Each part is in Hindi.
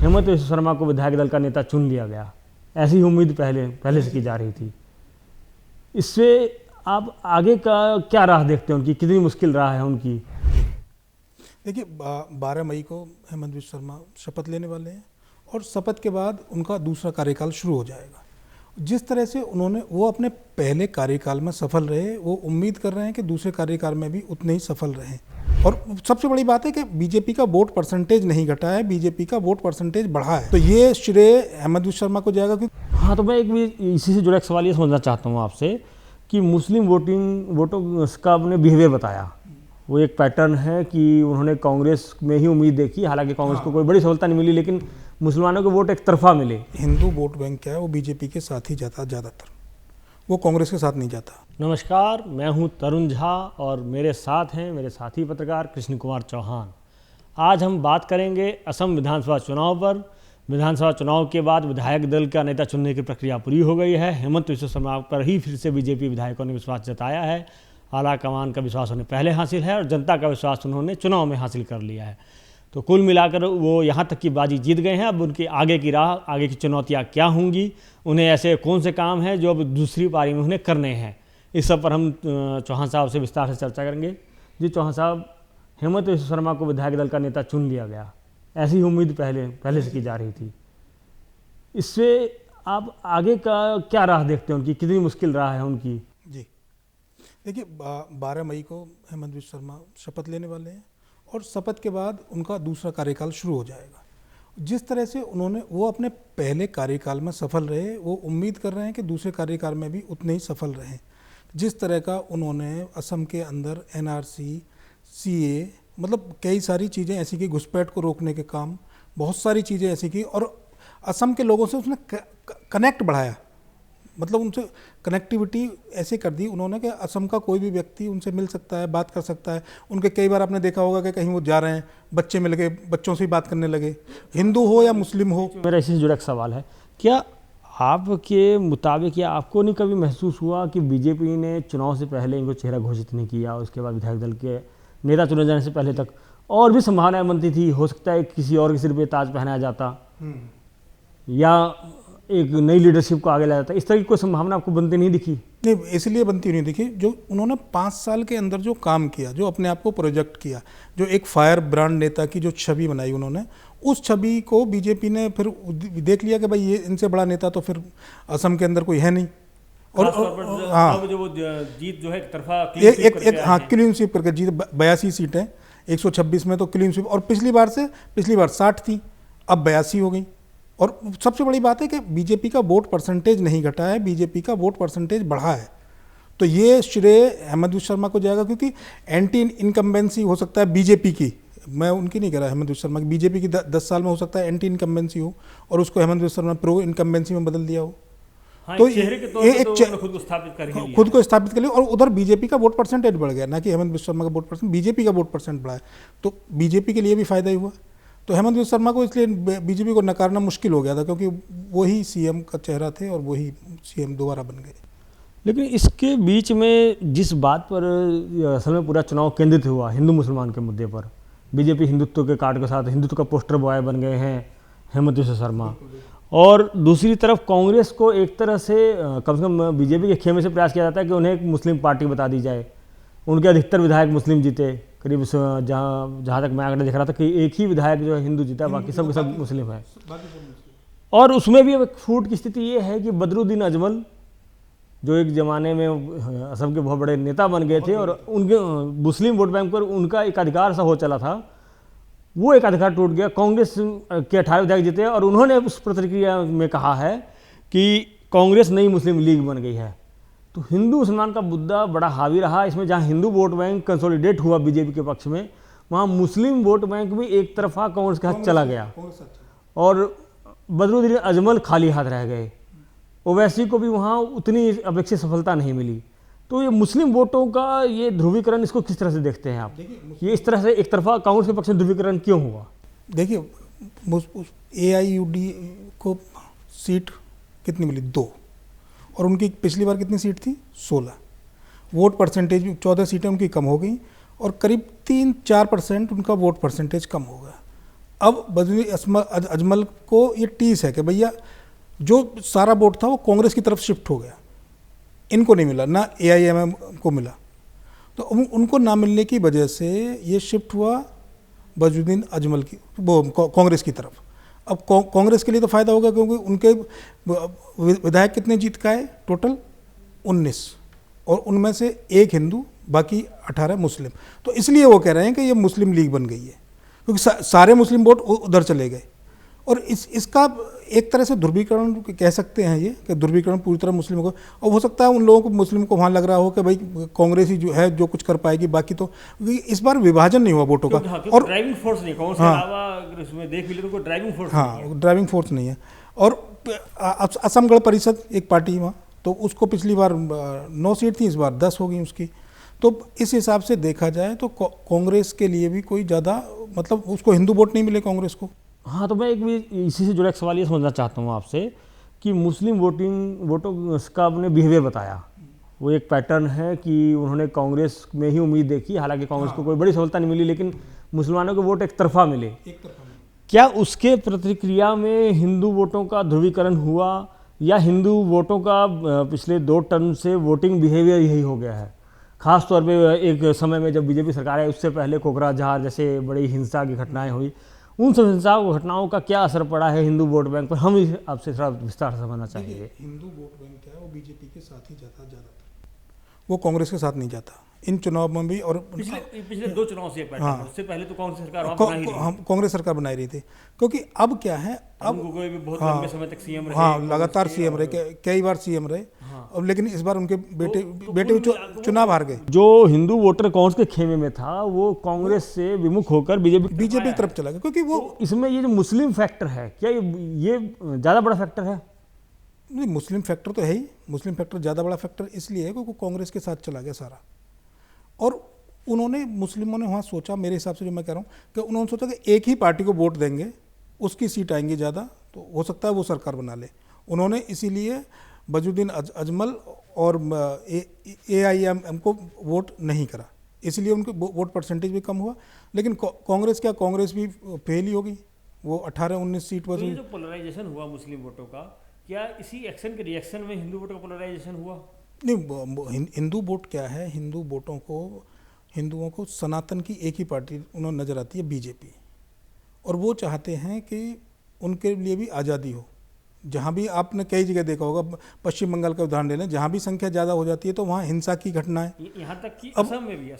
हेमंत विश्व शर्मा को विधायक दल का नेता चुन लिया गया, ऐसी उम्मीद पहले से की जा रही थी। इससे आप आगे का क्या राह देखते हैं, उनकी कितनी मुश्किल राह है उनकी? देखिए 12 मई को हेमंत विश्व शर्मा शपथ लेने वाले हैं और शपथ के बाद उनका दूसरा कार्यकाल शुरू हो जाएगा। जिस तरह से वो अपने पहले कार्यकाल में सफल रहे, वो उम्मीद कर रहे हैं कि दूसरे कार्यकाल में भी उतने ही सफल रहें। और सबसे बड़ी बात है कि बीजेपी का वोट परसेंटेज नहीं घटा है, बीजेपी का वोट परसेंटेज बढ़ा है। तो ये श्रेय हेमंत विश्व शर्मा को जाएगा। क्योंकि हाँ, तो मैं एक भी इसी से जुड़ा एक सवाल ये समझना चाहता हूँ आपसे कि मुस्लिम वोटों का आपने बिहेवियर बताया, वो एक पैटर्न है कि उन्होंने कांग्रेस में ही उम्मीद देखी, हालांकि कांग्रेस को कोई बड़ी सफलता नहीं मिली, लेकिन मुसलमानों के वोट एक तरफा मिले। हिंदू वोट बैंक क्या है, वो बीजेपी के साथ ही जाता, ज़्यादातर वो कांग्रेस के साथ नहीं जाता। नमस्कार, मैं हूं तरुण झा और मेरे साथ हैं मेरे साथी पत्रकार कृष्ण कुमार चौहान। आज हम बात करेंगे असम विधानसभा चुनाव पर। विधानसभा चुनाव के बाद विधायक दल का नेता चुनने की प्रक्रिया पूरी हो गई है। हेमंत विश्व शर्मा पर ही फिर से बीजेपी विधायकों ने विश्वास जताया है। आला कमान का विश्वास उन्हें पहले हासिल है और जनता का विश्वास उन्होंने चुनाव में हासिल कर लिया है। तो कुल मिलाकर वो यहाँ तक की बाजी जीत गए हैं। अब उनकी आगे की राह, आगे की चुनौतियाँ क्या होंगी, उन्हें ऐसे कौन से काम हैं जो अब दूसरी पारी में उन्हें करने हैं, इस सब पर हम चौहान साहब से विस्तार से चर्चा करेंगे। जी चौहान साहब, हेमंत विश्व शर्मा को विधायक दल का नेता चुन लिया गया, ऐसी उम्मीद पहले से की जा रही थी। इससे आप आगे का क्या राह देखते हैं, उनकी कितनी मुश्किल राह है उनकी? जी देखिए 12 मई को हेमंत विश्व शर्मा शपथ लेने वाले हैं और शपथ के बाद उनका दूसरा कार्यकाल शुरू हो जाएगा। जिस तरह से वो अपने पहले कार्यकाल में सफल रहे, वो उम्मीद कर रहे हैं कि दूसरे कार्यकाल में भी उतने ही सफल रहें। जिस तरह का उन्होंने असम के अंदर एनआरसी, सीए, मतलब कई सारी चीज़ें ऐसी की, घुसपैठ को रोकने के काम, बहुत सारी चीज़ें ऐसी की और असम के लोगों से उसने कनेक्ट बढ़ाया, मतलब उनसे कनेक्टिविटी ऐसे कर दी उन्होंने कि असम का कोई भी व्यक्ति उनसे मिल सकता है, बात कर सकता है। उनके कई बार आपने देखा होगा कि कहीं वो जा रहे हैं, बच्चे मिल गए, बच्चों से ही बात करने लगे, हिंदू हो या मुस्लिम हो। मेरा इसी से जुड़ा एक सवाल है, क्या आपके मुताबिक या आपको नहीं कभी महसूस हुआ कि बीजेपी ने चुनाव से पहले इनको चेहरा घोषित नहीं किया, उसके बाद विधायक दल के नेता चुने जाने से पहले तक और भी संभावनाएं बनती थी, हो सकता है किसी और के सिर पे ताज पहनाया जाता या एक नई लीडरशिप को आगे लाया जाता, इस तरह की कोई संभावना आपको बनती नहीं दिखी? नहीं, इसलिए बनती नहीं दिखी, जो उन्होंने 5 साल के अंदर जो काम किया, जो अपने आप को प्रोजेक्ट किया, जो एक फायर ब्रांड नेता की जो छवि बनाई उन्होंने, उस छवि को बीजेपी ने फिर देख लिया कि भाई ये इनसे बड़ा नेता तो फिर असम के अंदर कोई है नहीं। और हाँ, जो वो जीत जो है एक तरफा क्लीन स्वीप करके जीत 82 सीटें 126 में, तो क्लीन स्वीप। और पिछली बार 60 थी, अब 82 हो गई। और सबसे बड़ी बात है कि बीजेपी का वोट परसेंटेज नहीं घटा है, बीजेपी का वोट परसेंटेज बढ़ा है। तो ये श्रेय हेमंत विश्व शर्मा को जाएगा, क्योंकि एंटी इनकम्बेंसी हो सकता है बीजेपी की, मैं उनकी नहीं कह रहा, हेमंत विश्व शर्मा की, बीजेपी की 10 साल में हो सकता है एंटी इनकम्बेंसी हो और उसको हेमंत विश्व शर्मा प्रो इनकम्बेंसी में बदल दिया हो। हाँ, तो खुद को स्थापित कर लिया और उधर बीजेपी का वोट परसेंटेज बढ़ गया, ना कि हेमंत विश्व शर्मा का वोट परसेंट, बीजेपी का वोट परसेंट बढ़ा है। तो बीजेपी के लिए भी फायदा ही हुआ। तो हेमंत विश्व शर्मा को इसलिए बीजेपी को नकारना मुश्किल हो गया था, क्योंकि वही सीएम का चेहरा थे और वही सीएम दोबारा बन गए। लेकिन इसके बीच में जिस बात पर असल में पूरा चुनाव केंद्रित हुआ, हिंदू मुसलमान के मुद्दे पर, बीजेपी हिंदुत्व के कार्ड के साथ हिंदुत्व का पोस्टर बॉय बन गए हैं हेमंत विश्व शर्मा, और दूसरी तरफ कांग्रेस को एक तरह से कम से कम बीजेपी के खेमे से प्रयास किया जाता है कि उन्हें एक मुस्लिम पार्टी बता दी जाए। उनके अधिकतर विधायक मुस्लिम जीते, करीब जहाँ तक मैं आंकड़े देख रहा था कि एक ही विधायक जो है हिंदू जीता, बाकी सब के सब मुस्लिम है। और उसमें भी अब फूट की स्थिति ये है कि बदरुद्दीन अजमल, जो एक ज़माने में असम के बहुत बड़े नेता बन गए थे और उनके मुस्लिम वोट बैंक पर उनका एक अधिकार सा हो चला था, वो एक अधिकार टूट गया। कांग्रेस के 18 विधायक जीते और उन्होंने उस प्रतिक्रिया में कहा है कि कांग्रेस नई मुस्लिम लीग बन गई है। तो हिंदू मुसलमान का मुद्दा बड़ा हावी रहा इसमें। जहां हिंदू वोट बैंक कंसोलिडेट हुआ बीजेपी के पक्ष में, वहां मुस्लिम वोट बैंक भी एक तरफा कांग्रेस के हाथ चला गया और बदरुद्दीन अजमल खाली हाथ रह गए। ओवैसी को भी वहां उतनी अपेक्षित सफलता नहीं मिली। तो ये मुस्लिम वोटों का ये ध्रुवीकरण, इसको किस तरह से देखते हैं आप? ये इस तरह से एक तरफा कांग्रेस के पक्ष में ध्रुवीकरण क्यों हुआ? देखिए, AIUD को सीट कितनी मिली? 2, और उनकी पिछली बार कितनी सीट थी? 16। वोट परसेंटेज 14 सीटें उनकी कम हो गई और करीब 3-4% उनका वोट परसेंटेज कम हो गया। अब बदरुद्दीन अजमल को ये टीस है कि भैया जो सारा वोट था वो कांग्रेस की तरफ शिफ्ट हो गया, इनको नहीं मिला, ना एआईएमएम को मिला, तो उनको ना मिलने की वजह से ये शिफ्ट हुआ बदरुद्दीन अजमल की वो कांग्रेस की तरफ। अब कांग्रेस के लिए तो फ़ायदा होगा क्योंकि उनके विधायक कितने जीत का है टोटल 19, और उनमें से एक हिंदू, बाकी 18 मुस्लिम। तो इसलिए वो कह रहे हैं कि ये मुस्लिम लीग बन गई है क्योंकि सारे मुस्लिम वोट उधर चले गए। और इसका एक तरह से ध्रुवीकरण कह सकते हैं ये कि ध्रुवीकरण पूरी तरह मुस्लिम को, और हो सकता है उन लोगों को मुस्लिम को वहाँ लग रहा हो कि भाई कांग्रेस ही जो है जो कुछ कर पाएगी, बाकी तो इस बार विभाजन नहीं हुआ वोटों का। और ड्राइविंग फोर्स नहीं, कांग्रेस के अलावा अगर इसमें देख भी ले तो कोई ड्राइविंग फोर्स नहीं है। ड्राइविंग फोर्स नहीं है। और असम गण परिषद एक पार्टी वहाँ, तो उसको पिछली बार 9 सीट थी, इस बार 10 हो गई उसकी। तो इस हिसाब से देखा जाए तो कांग्रेस के लिए भी कोई ज़्यादा मतलब उसको हिंदू वोट नहीं मिले कांग्रेस को। हाँ, तो मैं एक भी इसी से जुड़ा एक सवाल ये समझना चाहता हूँ आपसे कि मुस्लिम वोटों का आपने बिहेवियर बताया, वो एक पैटर्न है कि उन्होंने कांग्रेस में ही उम्मीद देखी, हालांकि कांग्रेस को कोई बड़ी सहूलत नहीं मिली, लेकिन मुसलमानों के वोट एक तरफा मिले। क्या उसके प्रतिक्रिया में हिंदू वोटों का ध्रुवीकरण हुआ, या हिंदू वोटों का पिछले 2 टर्म से वोटिंग बिहेवियर यही हो गया है? खास तौर पे एक समय में जब बीजेपी सरकार है, उससे पहले कोकराझार जैसे बड़ी हिंसा की घटनाएं हुई, उन सब हिंसा घटनाओं का क्या असर पड़ा है हिंदू वोट बैंक पर? हम आपसे थोड़ा विस्तार से समझना चाहेंगे। हिंदू वोट बैंक क्या है, वो बीजेपी के साथ ही जाता ज़्यादातर, वो कांग्रेस के साथ नहीं जाता इन चुनाव में भी। और पिछले 2 चुनाव से उससे पहले तो कांग्रेस सरकार कांग्रेस सरकार बनाई रही थी, क्योंकि अब क्या है, अब भी बहुत लंबे समय तक सीएम रहे। हाँ, लगातार सीएम रहे, कई बार सीएम रहे। अब लेकिन इस बार उनके बेटे चुनाव हार गए। जो हिंदू वोटर कांग्रेस के खेमे में था वो कांग्रेस से विमुख होकर बीजेपी की तरफ चला गया, क्योंकि वो इसमें ये जो मुस्लिम फैक्टर है, क्या ये ज़्यादा बड़ा फैक्टर है? नहीं, मुस्लिम फैक्टर तो है ही, मुस्लिम फैक्टर ज़्यादा बड़ा फैक्टर इसलिए है क्योंकि कांग्रेस के साथ चला गया सारा। और उन्होंने, मुस्लिमों ने वहाँ सोचा, मेरे हिसाब से जो मैं कह रहा हूँ कि उन्होंने सोचा कि एक ही पार्टी को वोट देंगे, उसकी सीट आएंगी ज़्यादा, तो हो सकता है वो सरकार बना ले। उन्होंने इसीलिए बदरुद्दीन अजमल और एआईएमएम को वोट नहीं करा, इसलिए उनके वोट परसेंटेज भी कम हुआ। लेकिन कांग्रेस भी फेल ही हो गई, वो 18-19 सीट पर। तो ये जो पोलराइजेशन हुआ मुस्लिम वोटों का, क्या इसी एक्शन के रिएक्शन में हिंदू वोटों का पोलराइजेशन हुआ? नहीं, हिंदू वोट क्या है, हिंदू वोटों को, हिंदुओं को सनातन की एक ही पार्टी उन्होंने नज़र आती है, बीजेपी, और वो चाहते हैं कि उनके लिए भी आज़ादी हो। जहाँ भी आपने कई जगह देखा होगा, पश्चिम बंगाल का उदाहरण ले लें, जहाँ भी संख्या ज़्यादा हो जाती है तो वहाँ हिंसा की घटनाएं, यहाँ तक कि असम में भी,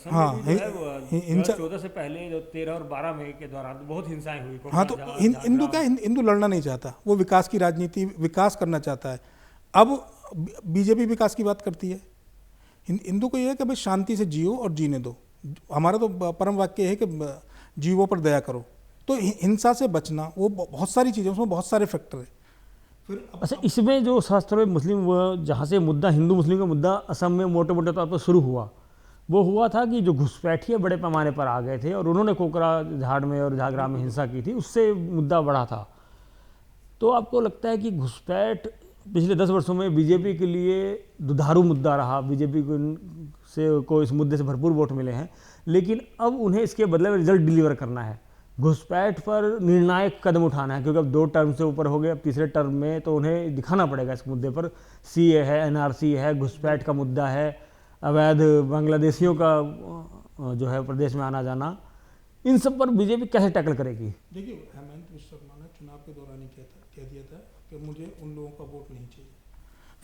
हिंसा 14 से पहले जो 13 और 12 में के दौरान बहुत हिंसाएं हुई। हाँ, तो हिंदू क्या, हिंदू लड़ना नहीं चाहता, वो विकास की राजनीति, विकास करना चाहता है। अब बीजेपी विकास की बात करती है, हिंदू को यह है कि भाई शांति से जियो और जीने दो। हमारा तो परम वाक्य है कि जीवों पर दया करो। तो हिंसा से बचना, वो बहुत सारी चीज़ें, उसमें बहुत सारे फैक्टर है। फिर अच्छा, इसमें जो शास्त्र में मुस्लिम, जहाँ से मुद्दा हिंदू मुस्लिम का मुद्दा असम में मोटे मोटे तौर पर शुरू हुआ, वो हुआ था कि जो घुसपैठिए बड़े पैमाने पर आ गए थे और उन्होंने कोकराझार में और झागरा में हिंसा की थी, उससे मुद्दा बढ़ा था। तो आपको लगता है कि घुसपैठ पिछले 10 वर्षों में बीजेपी के लिए दुधारू मुद्दा रहा, बीजेपी को इस मुद्दे से भरपूर वोट मिले हैं, लेकिन अब उन्हें इसके बदले में रिजल्ट डिलीवर करना है, घुसपैठ पर निर्णायक कदम उठाना है, क्योंकि अब 2 टर्म से ऊपर हो गए, अब तीसरे टर्म में तो उन्हें दिखाना पड़ेगा इस मुद्दे पर। सीए है, एनआरसी है, घुसपैठ का मुद्दा है, अवैध बांग्लादेशियों का जो है प्रदेश में आना जाना, इन सब पर बीजेपी कैसे टैकल करेगी? देखिए, हेमंत विश्व शर्मा ने चुनाव के दौरान ही कह दिया था कि मुझे उन लोगों का वोट नहीं चाहिए।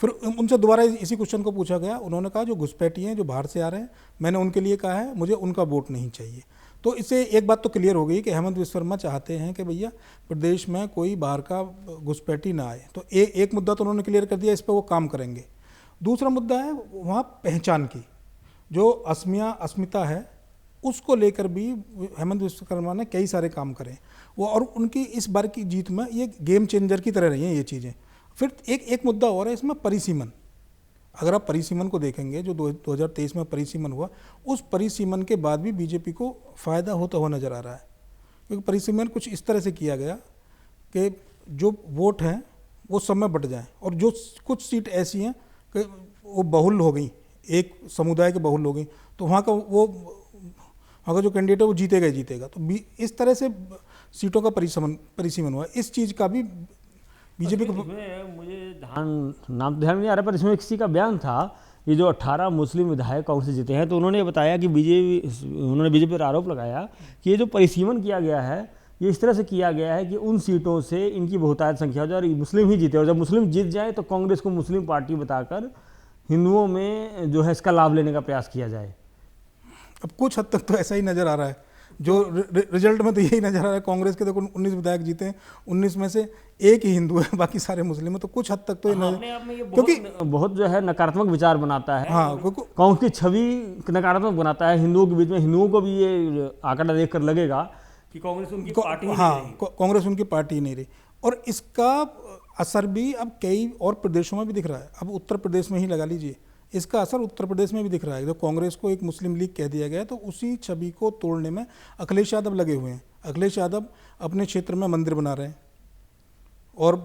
फिर उनसे दोबारा इसी क्वेश्चन को पूछा गया, उन्होंने कहा जो घुसपैठी हैं, जो बाहर से आ रहे हैं, मैंने उनके लिए कहा है मुझे उनका वोट नहीं चाहिए। तो इससे एक बात तो क्लियर हो गई कि हेमंत विश्व शर्मा चाहते हैं कि भैया प्रदेश में कोई बाहर का घुसपैठी ना आए। तो एक मुद्दा तो उन्होंने क्लियर कर दिया, इस पर वो काम करेंगे। दूसरा मुद्दा है वहाँ पहचान की, जो अस्मिता है, उसको लेकर भी हेमंत विश्व शर्मा ने कई सारे काम करे वो, और उनकी इस बार की जीत में ये गेम चेंजर की तरह रही हैं ये चीज़ें। फिर एक मुद्दा और है इसमें, परिसीमन। अगर आप परिसीमन को देखेंगे, जो 2023 में परिसीमन हुआ, उस परिसीमन के बाद भी बीजेपी को फ़ायदा होता हुआ नज़र आ रहा है, क्योंकि परिसीमन कुछ इस तरह से किया गया कि जो वोट हैं वो सब में बट जाएँ, और जो कुछ सीट ऐसी हैं कि वो बहुल हो गई, एक समुदाय के बहुल हो गई, तो वहाँ का जो कैंडिडेट है वो जीतेगा ही जीतेगा। तो इस तरह से सीटों का परिसीमन हुआ। इस चीज़ का भी बीजेपी को इसमें मुझे नाम ध्यान नहीं आ रहा, पर इसमें किसी का बयान था, ये जो 18 मुस्लिम विधायक कांग्रेस से जीते हैं, तो उन्होंने बताया कि बीजेपी पर आरोप लगाया कि ये जो परिसीमन किया गया है ये इस तरह से किया गया है कि उन सीटों से इनकी बहुतायत संख्या हो जाए और मुस्लिम ही जीते, और जब मुस्लिम जीत जाए तो कांग्रेस को मुस्लिम पार्टी बताकर हिंदुओं में जो है इसका लाभ लेने का प्रयास किया जाए। अब कुछ हद तक तो ऐसा ही नज़र आ रहा है, जो रिजल्ट में तो यही नज़र आ रहा है। कांग्रेस के देखो 19 विधायक जीते हैं, 19 में से एक ही हिंदू है, बाकी सारे मुस्लिम है, तो कुछ हद तक तो अपने आप में ये क्योंकि बहुत जो है नकारात्मक विचार बनाता है। हाँ, कांग्रेस की छवि नकारात्मक बनाता है हिंदुओं के बीच में। हिंदुओं को भी ये आंकड़ा देखकर लगेगा कि कांग्रेस उनकी पार्टी ही नहीं रही। कांग्रेस उनकी पार्टी ही नहीं रही, और इसका असर भी अब कई और प्रदेशों में भी दिख रहा है। अब उत्तर प्रदेश में ही लगा लीजिए, इसका असर उत्तर प्रदेश में भी दिख रहा है। जब कांग्रेस को एक मुस्लिम लीग कह दिया गया तो उसी छवि को तोड़ने में अखिलेश यादव लगे हुए हैं। अखिलेश यादव अपने क्षेत्र में मंदिर बना रहे हैं और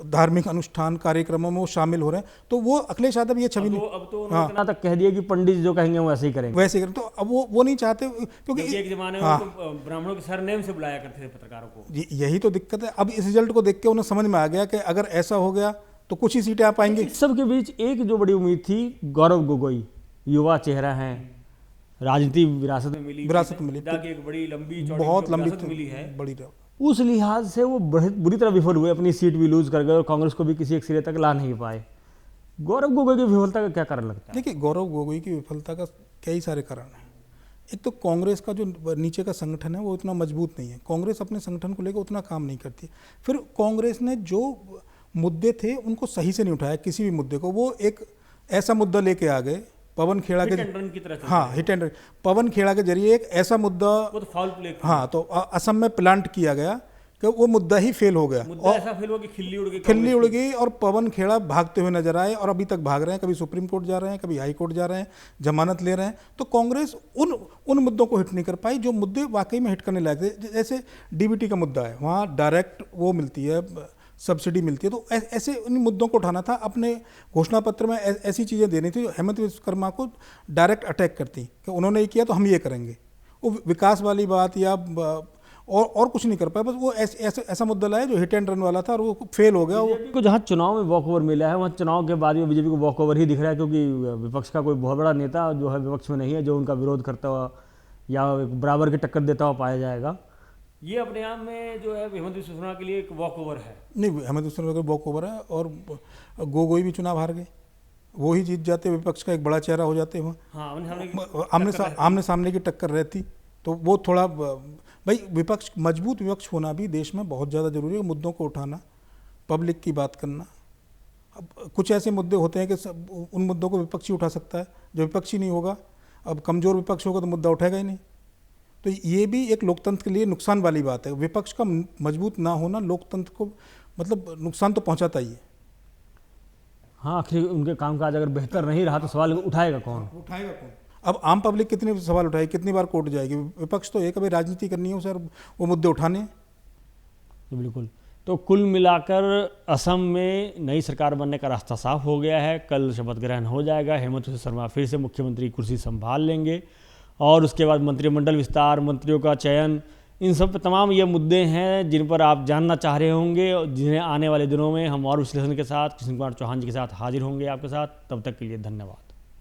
धार्मिक अनुष्ठान कार्यक्रमों में वो शामिल हो रहे हैं, तो वो अखिलेश यादव ये छवि अब तो उन्होंने इतना तक कह दिया कि पंडित जो कहेंगे वो ऐसे ही करेंगे, वैसे ही करें। तो अब वो नहीं चाहते, क्योंकि एक जमाने में तो ब्राह्मणों के सरनेम से बुलाया करते थे पत्रकारों को। यही तो दिक्कत है। अब इस रिजल्ट को देख के उन्हें समझ में आ गया कि अगर ऐसा हो गया तो कुछ ही सीटें आ पाएंगी। इस सब के बीच एक जो बड़ी उम्मीद थी, गौरव गोगोई युवा चेहरा हैं, राजनीति विरासत में मिली, एक बड़ी लंबी बहुत लंबी मिली है, बड़ी। उस लिहाज से वो बुरी तरह विफल हुए, अपनी सीट भी लूज कर गए और कांग्रेस को भी किसी एक सिरे तक ला नहीं पाए। गौरव गोगोई की विफलता का क्या कारण लगता है? देखिए, गौरव गोगोई की विफलता का कई सारे कारण हैं। एक तो कांग्रेस का जो नीचे का संगठन है वो इतना मजबूत नहीं है। कांग्रेस अपने संगठन को लेकर उतना काम नहीं करती। फिर कांग्रेस ने जो मुद्दे थे उनको सही से नहीं उठाया, किसी भी मुद्दे को। वो एक ऐसा मुद्दा लेके आ गए पवन खेड़ा के, हाँ, hit and run, Pawan Khera के जरिए एक ऐसा मुद्दा, वो तो फाउल प्ले, हाँ, तो असम में प्लांट किया गया कि वो मुद्दा ही फेल हो गया, और ऐसा फेल हुआ कि खिल्ली उड़ गई और पवन खेड़ा भागते हुए नजर आए और अभी तक भाग रहे हैं। कभी सुप्रीम कोर्ट जा रहे हैं, कभी हाई कोर्ट जा रहे हैं, जमानत ले रहे हैं। तो कांग्रेस उन मुद्दों को हिट नहीं कर पाई जो मुद्दे वाकई में हिट करने लायक थे। जैसे डीबीटी का मुद्दा है, वहाँ डायरेक्ट वो मिलती है, सब्सिडी मिलती है, तो ऐसे उन मुद्दों को उठाना था। अपने घोषणा पत्र में ऐसी चीज़ें देनी थी जो हेमंत विश्वकर्मा को डायरेक्ट अटैक करती कि उन्होंने ये किया तो हम ये करेंगे। वो विकास वाली बात या और कुछ नहीं कर पाया, बस वो ऐसा मुद्दा लाया जो हिट एंड रन वाला था और वो फेल हो गया। बीजेपी को जहाँ चुनाव में वॉकओवर मिला है, वहाँ चुनाव के बाद भी बीजेपी को वॉकओवर ही दिख रहा है, क्योंकि विपक्ष का कोई बहुत बड़ा नेता जो है विपक्ष में नहीं है जो उनका विरोध करता हुआ या बराबर की टक्कर देता हुआ पाया जाएगा। ये अपने आप में जो है हेमंत बिस्वा शर्मा के लिए एक वॉकओवर है। नहीं, हेमंत बिस्वा शर्मा का वॉकओवर है, और गोगोई भी चुनाव हार गए, वो ही जीत जाते, विपक्ष का एक बड़ा चेहरा हो जाते वहाँ। हाँ, आमने सामने की टक्कर रहती तो वो थोड़ा, भाई विपक्ष, मजबूत विपक्ष होना भी देश में बहुत ज़्यादा जरूरी है। मुद्दों को उठाना, पब्लिक की बात करना। अब कुछ ऐसे मुद्दे होते हैं कि उन मुद्दों को विपक्षी उठा सकता है, जो विपक्षी नहीं होगा, अब कमज़ोर विपक्ष होगा तो मुद्दा उठेगा ही नहीं। तो ये भी एक लोकतंत्र के लिए नुकसान वाली बात है। विपक्ष का मजबूत ना होना लोकतंत्र को मतलब नुकसान तो पहुंचाता ही है। हाँ, आखिर उनके कामकाज अगर बेहतर नहीं रहा तो सवाल उठाएगा कौन? अब आम पब्लिक कितने सवाल उठाएगी, कितनी बार कोर्ट जाएगी? विपक्ष तो एक, अभी राजनीति करनी है उसे, वो मुद्दे उठाने। बिल्कुल। तो कुल मिलाकर असम में नई सरकार बनने का रास्ता साफ हो गया है। कल शपथ ग्रहण हो जाएगा, हेमंत बिस्वा शर्मा फिर से मुख्यमंत्री कुर्सी संभाल लेंगे और उसके बाद मंत्रिमंडल विस्तार, मंत्रियों का चयन, इन सब तमाम ये मुद्दे हैं जिन पर आप जानना चाह रहे होंगे, जिन्हें आने वाले दिनों में हम और विश्लेषण के साथ कृष्ण कुमार चौहान जी के साथ हाजिर होंगे आपके साथ। तब तक के लिए धन्यवाद।